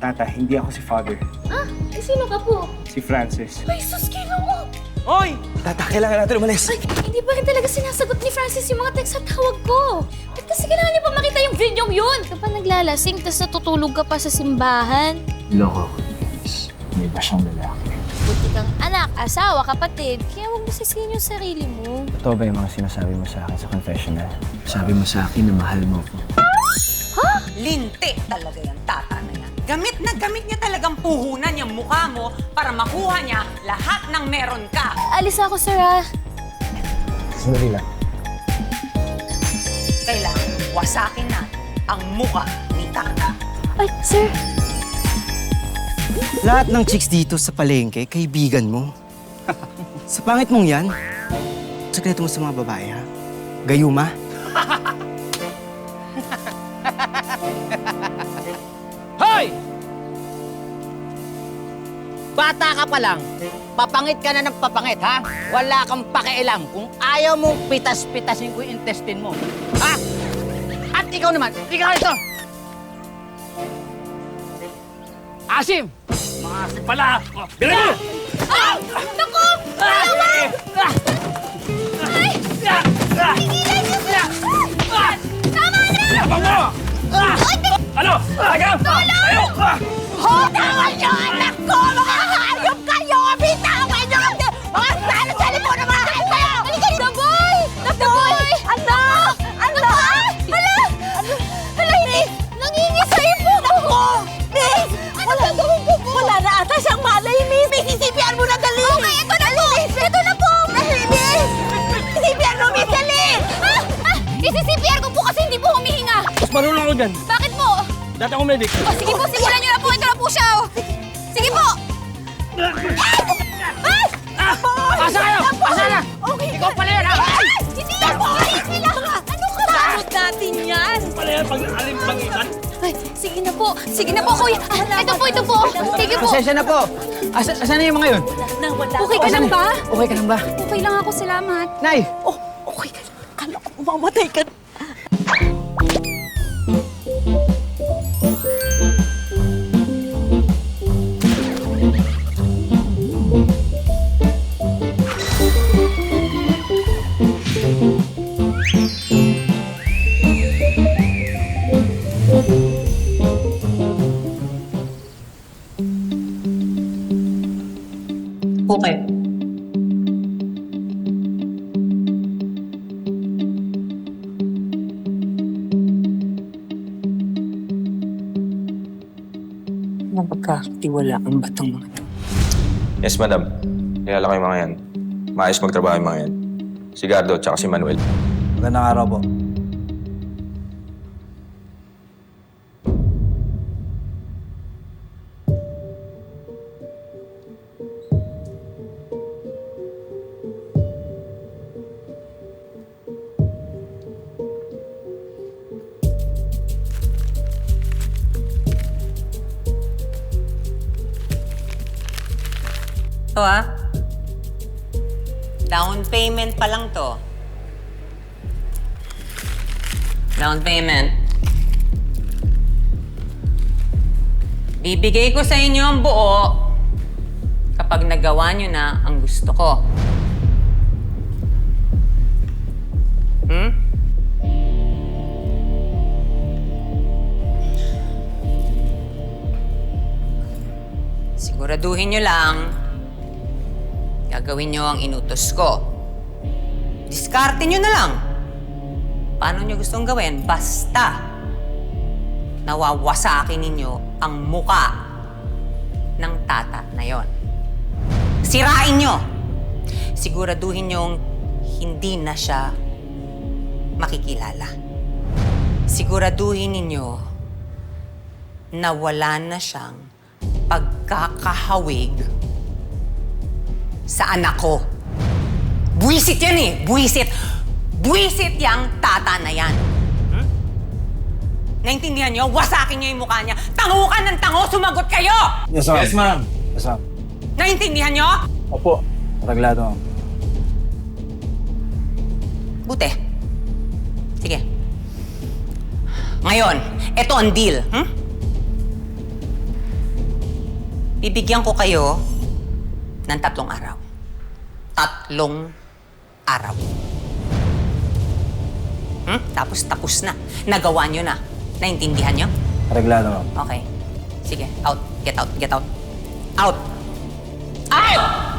Tata, hindi ako si Father. Ah, sino ka po? Si Francis. Ay, sus, Ginoo! Hoy! Tata, kailangan natin umalis. Ay, hindi pa rin talaga sinasagot ni Francis yung mga text at tawag ko. Ba't kasi kailangan niyo pa makita yung video yun? Kapag naglalasing, tas natutulog ka pa sa simbahan. Loko ko, guys. May iba siyang lalaki. Buti kang anak, asawa, kapatid. Kaya huwag mo sisihin yung sarili mo. Totoo ba yung mga sinasabi mo sa akin sa confessional? Sabi mo sa akin na mahal mo ko. Linti talaga yung tata na yan. Gamit na gamit niya talagang puhunan yung mukha mo para makuha niya lahat ng meron ka. Alis ako, sir, ah. Sandali lang. Kailangan wasakin na ang mukha ni tata. Ay, sir. Lahat ng chicks dito sa palengke, kaibigan mo. Sa pangit mong yan, sekreto mo sa mga babae, ha? Gayuma? Hoy! Bata ka pa lang, papangit ka na ng papangit, ha? Wala kang pakialam kung ayaw mong pitas-pitasin ko yung intestine mo. Ha? At ikaw naman, ikaw ito! Asim! Mga asin pala! Oh, bilhin mo! Ay! Naku! Dalawa! Ay! Tigilan niyo, sir! Tama na! Labang mo! Ano? Agam! Tayo! Bitawan niyo, anak ko! Mga hayop kayo! Bitawan niyo! Mga salo-sali po na mga hayop kayo! Halika dito, boy! The boy! Anak! Anak! Hala! Hala, hindi! Nangingisay po! Naku! Miss! Ano gagawin ko po? Wala na ata siyang malay, Miss! Miss, isipiyaan mo na dali! Okay, ito na po! Ito na po! Miss! Isipiyaan mo, Miss! Dali! Isi-CPR ko po kasi hindi po humihinga! Mas marunong ako dyan. Bakit po? Dati ako medic. O, sige po, simulan niyo na po. Ito na po siya, oh. Sige po! Ay! Asa kayo? Asa na? Okay. Ikaw pala yan, ha? Ay! Hindi na po! Ano ka? Sarot natin yan! Pala yan pag alim-bangitan. Ay, sige na po. Sige na po, kuya. Ah, ito po, ito po. Sige po. Pasensya na po. Asan na yung mga yun? Okay ka lang ba? Okay ka lang ba? Okay lang ako, salamat. Nay! Oh, okay. Kala ko mamatay ka. Okay. Napagkakatiwala ang batang mga to. Yes, madam. Kilala ko yung mga yan. Maayos magtrabaho yung mga yan. Si Gardo at si Manuel. Magandang araw po. Ito down payment pa lang to. Down payment. Bibigay ko sa inyo ang buo kapag nagawa nyo na ang gusto ko. Siguraduhin nyo lang gagawin nyo ang inutos ko. Diskarte nyo na lang. Paano nyo gustong gawin? Basta nawawasakin ninyo ang muka ng tata na yon. Sirain nyo. Siguraduhin nyong hindi na siya makikilala. Siguraduhin ninyo na wala na siyang pagkakahawig sa anak ko. Buwisit yan eh! Buwisit! Buwisit yang tata na yan. Naintindihan nyo? Wasakin nyo yung mukha niya. Tango ka ng tango! Sumagot kayo! Yes, ma'am. Yes, ma'am. Yes, ma'am. Naintindihan nyo? Opo. Taglado, ma'am. Buti. Sige. Ngayon, eto ang deal. bibigyan ko kayo ng 3 araw. 3 araw. Tapos na. Nagawa nyo na. Naintindihan nyo? Reglado, ma'am. Okay. Sige, out. Get out. Get out. Out! Out!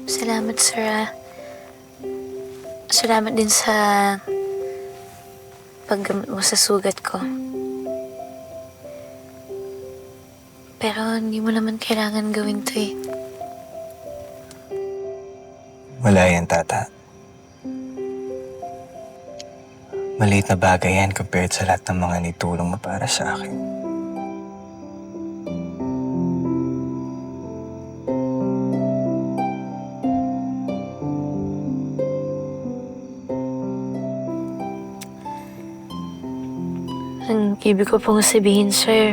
Salamat, sir. Salamat din sa paggamot mo sa sugat ko. Pero hindi mo naman kailangan gawin to eh. Wala yan, Tata. Maliit na bagay yan compared sa lahat ng mga nitulong mo para sa akin. Ang ibig ko pong sabihin, sir,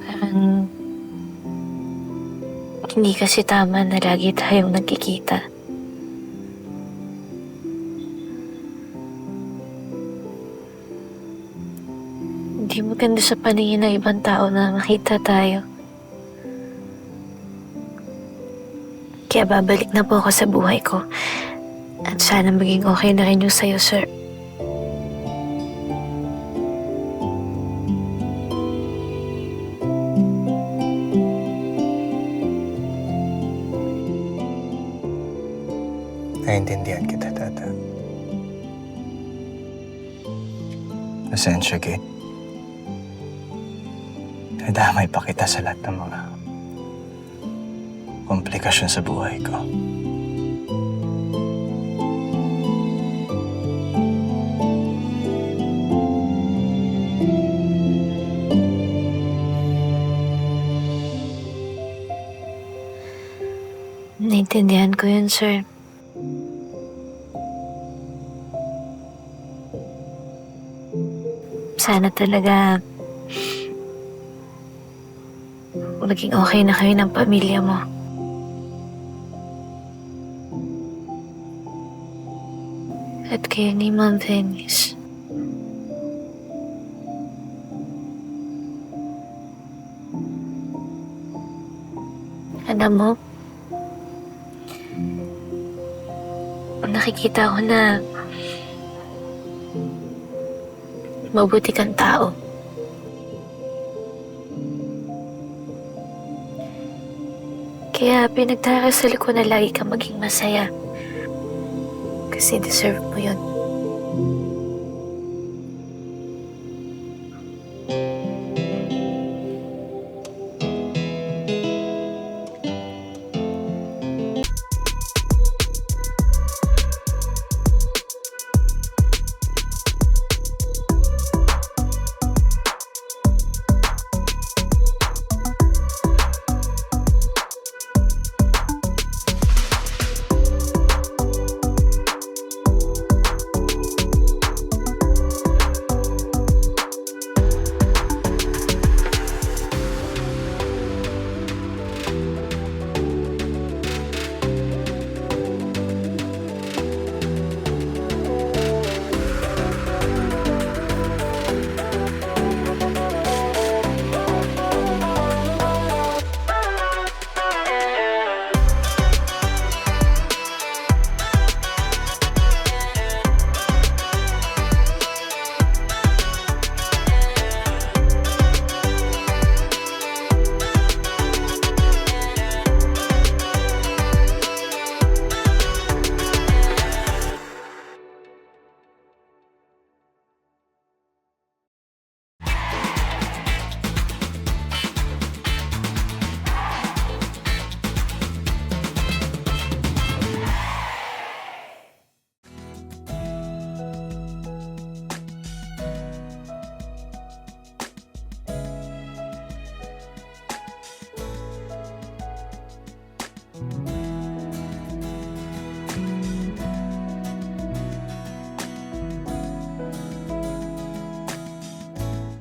parang hindi kasi tama na lagi tayong nagkikita. Hindi maganda sa paningin ng ibang tao na makita tayo. Kaya babalik na po ako sa buhay ko. At sana maging okay na rin yung sa'yo, sir. Naintindihan kita, Tata. Pasensya, Kate. Nadamay pa kita sa lahat ng mga komplikasyon sa buhay ko. Naintindihan ko yun, sir. Sana talaga maging okay na kayo ng pamilya mo. At kayo ni Ma'am Venice. Alam mo, nakikita ko na mabuti kang tao. Kaya pinagdarasal ko na lagi kang maging masaya. Kasi deserve mo yun.